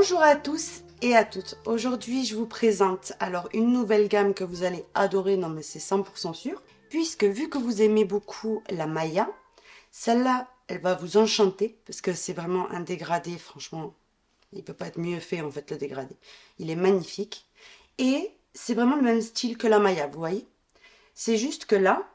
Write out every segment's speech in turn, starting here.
Bonjour à tous et à toutes. Aujourd'hui, je vous présente alors une nouvelle gamme que vous allez adorer, non mais c'est 100% sûr, puisque vu que vous aimez beaucoup la Maya, celle-là, elle va vous enchanter parce que c'est vraiment un dégradé, franchement, il peut pas être mieux fait en fait le dégradé. Il est magnifique et c'est vraiment le même style que la Maya, vous voyez. C'est juste que là,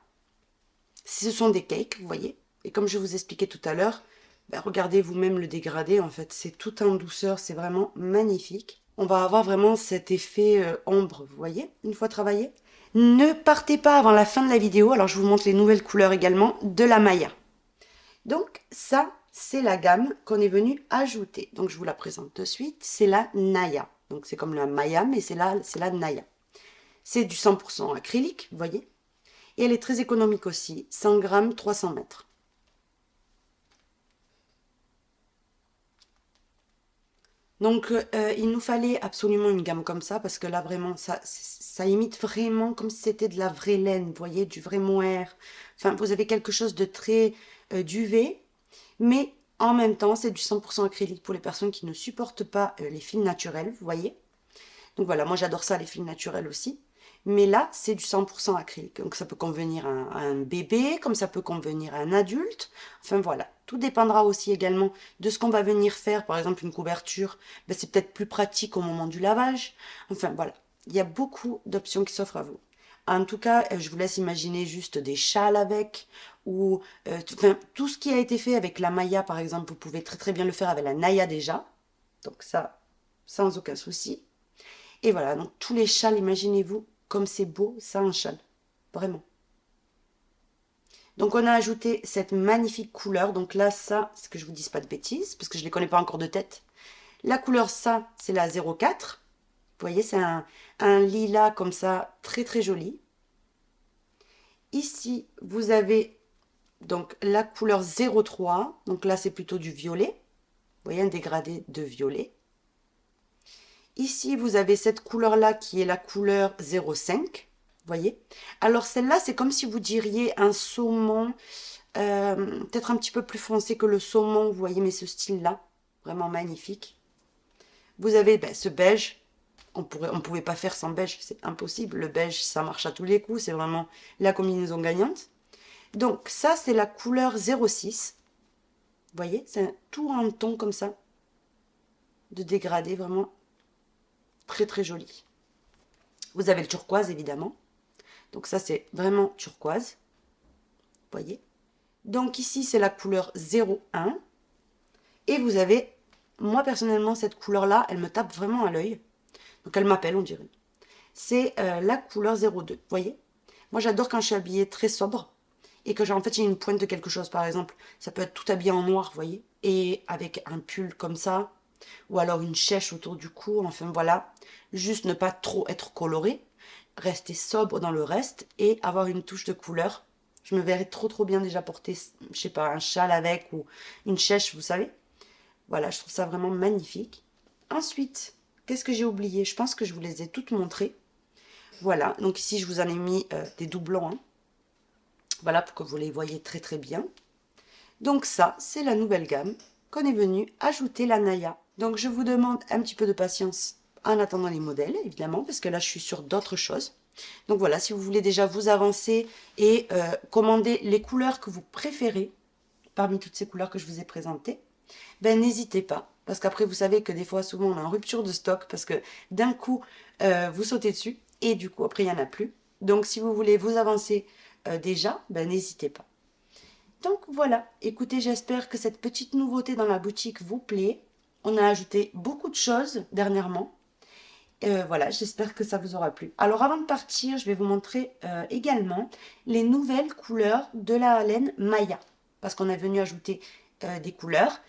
ce sont des cakes, vous voyez, et comme je vous expliquais tout à l'heure, ben regardez vous-même le dégradé, en fait, c'est tout en douceur, c'est vraiment magnifique. On va avoir vraiment cet effet ombre, vous voyez, une fois travaillé. Ne partez pas avant la fin de la vidéo, alors je vous montre les nouvelles couleurs également de la Maya. Donc ça, c'est la gamme qu'on est venu ajouter. Donc je vous la présente de suite, c'est la Naya. Donc c'est comme la Maya, mais c'est la Naya. C'est du 100% acrylique, vous voyez. Et elle est très économique aussi, 100 grammes, 300 mètres. Donc, il nous fallait absolument une gamme comme ça, parce que là, vraiment, ça imite vraiment comme si c'était de la vraie laine, vous voyez, du vrai mohair. Enfin, vous avez quelque chose de très duvet, mais en même temps, c'est du 100% acrylique pour les personnes qui ne supportent pas les fils naturels, vous voyez. Donc voilà, moi j'adore ça, les fils naturels aussi. Mais là, c'est du 100% acrylique. Donc ça peut convenir à un bébé, comme ça peut convenir à un adulte. Enfin voilà, tout dépendra aussi également de ce qu'on va venir faire. Par exemple, une couverture, ben, c'est peut-être plus pratique au moment du lavage. Enfin voilà, il y a beaucoup d'options qui s'offrent à vous. En tout cas, je vous laisse imaginer juste des châles avec, ou enfin, tout ce qui a été fait avec la Maya, par exemple, vous pouvez très très bien le faire avec la Naya déjà. Donc ça, sans aucun souci. Et voilà, donc tous les châles, imaginez-vous comme c'est beau, ça un châle. Vraiment. Donc on a ajouté cette magnifique couleur. Donc là, ça, c'est que je vous dise pas de bêtises, parce que je ne les connais pas encore de tête. La couleur, ça, c'est la 04. Vous voyez, c'est un lilas comme ça, très très joli. Ici, vous avez donc la couleur 03. Donc là, c'est plutôt du violet. Vous voyez, un dégradé de violet. Ici, vous avez cette couleur-là qui est la couleur 05. Vous voyez? Alors celle-là, c'est comme si vous diriez un saumon, peut-être un petit peu plus foncé que le saumon, vous voyez, mais ce style-là, vraiment magnifique. Vous avez ben, ce beige, on pouvait pas faire sans beige, c'est impossible. Le beige, ça marche à tous les coups, c'est vraiment la combinaison gagnante. Donc ça, c'est la couleur 06. Vous voyez, c'est tout en ton comme ça, de dégradé, vraiment très très joli. Vous avez le turquoise, évidemment. Donc ça, c'est vraiment turquoise. Vous voyez? Donc ici, c'est la couleur 01. Et vous avez, moi personnellement, cette couleur-là, elle me tape vraiment à l'œil. Donc elle m'appelle, on dirait. C'est la couleur 02. Vous voyez? Moi, j'adore quand je suis habillée très sobre. Et que en fait, j'ai une pointe de quelque chose, par exemple. Ça peut être tout habillé en noir, vous voyez? Et avec un pull comme ça. Ou alors une chèche autour du cou. Enfin, voilà. Juste ne pas trop être coloré. Rester sobre dans le reste. Et avoir une touche de couleur. Je me verrais trop trop bien déjà porter, je sais pas, un châle avec ou une chèche, vous savez. Voilà, je trouve ça vraiment magnifique. Ensuite, qu'est-ce que j'ai oublié? Je pense que je vous les ai toutes montrées. Voilà, donc ici je vous en ai mis des doublons. Hein. Voilà, pour que vous les voyez très très bien. Donc ça, c'est la nouvelle gamme qu'on est venu ajouter la Naya. Donc je vous demande un petit peu de patience en attendant les modèles, évidemment, parce que là je suis sur d'autres choses. Donc voilà, si vous voulez déjà vous avancer et commander les couleurs que vous préférez, parmi toutes ces couleurs que je vous ai présentées, ben n'hésitez pas. Parce qu'après, vous savez que des fois, souvent, on est en rupture de stock parce que d'un coup, vous sautez dessus et du coup, après, il n'y en a plus. Donc, si vous voulez vous avancer déjà, ben n'hésitez pas. Donc voilà, écoutez, j'espère que cette petite nouveauté dans la boutique vous plaît. On a ajouté beaucoup de choses dernièrement. Voilà, j'espère que ça vous aura plu. Alors avant de partir, je vais vous montrer également les nouvelles couleurs de la laine Maya. Parce qu'on est venu ajouter des couleurs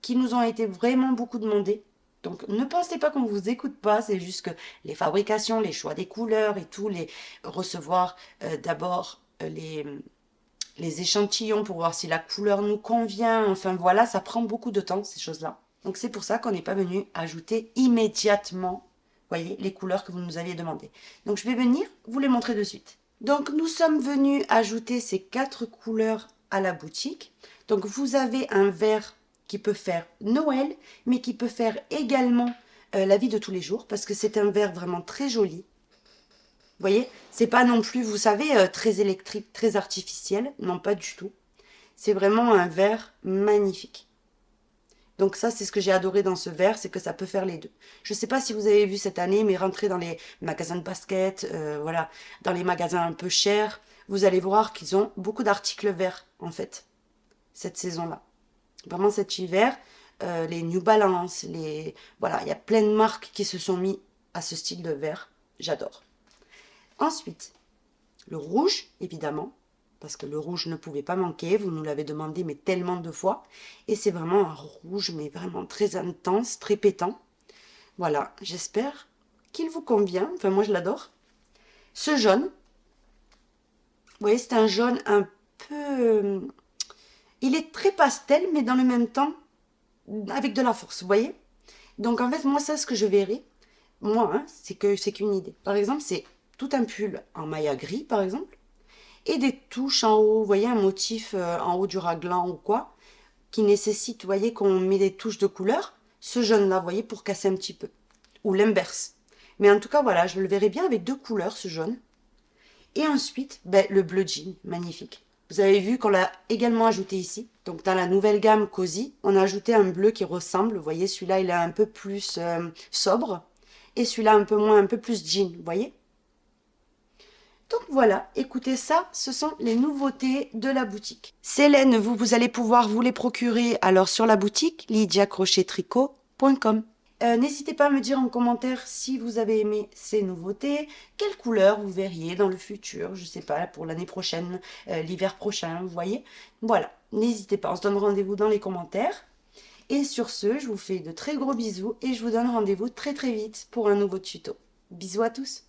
qui nous ont été vraiment beaucoup demandées. Donc ne pensez pas qu'on ne vous écoute pas, c'est juste que les fabrications, les choix des couleurs et tout, les recevoir d'abord les échantillons pour voir si la couleur nous convient. Enfin voilà, ça prend beaucoup de temps ces choses-là. Donc c'est pour ça qu'on n'est pas venu ajouter immédiatement, voyez, les couleurs que vous nous aviez demandées. Donc je vais venir vous les montrer de suite. Donc nous sommes venus ajouter ces 4 couleurs à la boutique. Donc vous avez un vert qui peut faire Noël, mais qui peut faire également la vie de tous les jours, parce que c'est un verre vraiment très joli. Vous voyez, c'est pas non plus, vous savez, très électrique, très artificiel, non pas du tout. C'est vraiment un verre magnifique. Donc ça, c'est ce que j'ai adoré dans ce verre, c'est que ça peut faire les deux. Je ne sais pas si vous avez vu cette année, mais rentrez dans les magasins de basket, voilà, dans les magasins un peu chers, vous allez voir qu'ils ont beaucoup d'articles verts, en fait, cette saison-là. Vraiment cet hiver, les New Balance, voilà, il y a plein de marques qui se sont mis à ce style de verre. J'adore. Ensuite, le rouge, évidemment, parce que le rouge ne pouvait pas manquer, vous nous l'avez demandé mais tellement de fois, et c'est vraiment un rouge mais vraiment très intense, très pétant. Voilà, j'espère qu'il vous convient, enfin moi je l'adore. Ce jaune, vous voyez c'est un jaune un peu... il est très pastel mais dans le même temps avec de la force, vous voyez. Donc en fait moi ça ce que je verrai, moi hein, c'est qu'une idée. Par exemple c'est tout un pull en maillat gris par exemple, et des touches en haut, vous voyez, un motif en haut du raglan ou quoi, qui nécessite, vous voyez, qu'on met des touches de couleur, ce jaune-là, vous voyez, pour casser un petit peu, ou l'inverse. Mais en tout cas, voilà, je le verrai bien avec deux couleurs, ce jaune. Et ensuite, ben, le bleu jean, magnifique. Vous avez vu qu'on l'a également ajouté ici. Donc dans la nouvelle gamme Cozy, on a ajouté un bleu qui ressemble, vous voyez, celui-là, il est un peu plus sobre, et celui-là un peu moins, un peu plus jean, vous voyez. Donc voilà, écoutez ça, ce sont les nouveautés de la boutique. Ces laines, vous allez pouvoir vous les procurer alors sur la boutique lydiacrochettricot.com. N'hésitez pas à me dire en commentaire si vous avez aimé ces nouveautés, quelle couleur vous verriez dans le futur, je sais pas, pour l'année prochaine, l'hiver prochain, vous voyez. Voilà, n'hésitez pas, on se donne rendez-vous dans les commentaires. Et sur ce, je vous fais de très gros bisous et je vous donne rendez-vous très très vite pour un nouveau tuto. Bisous à tous!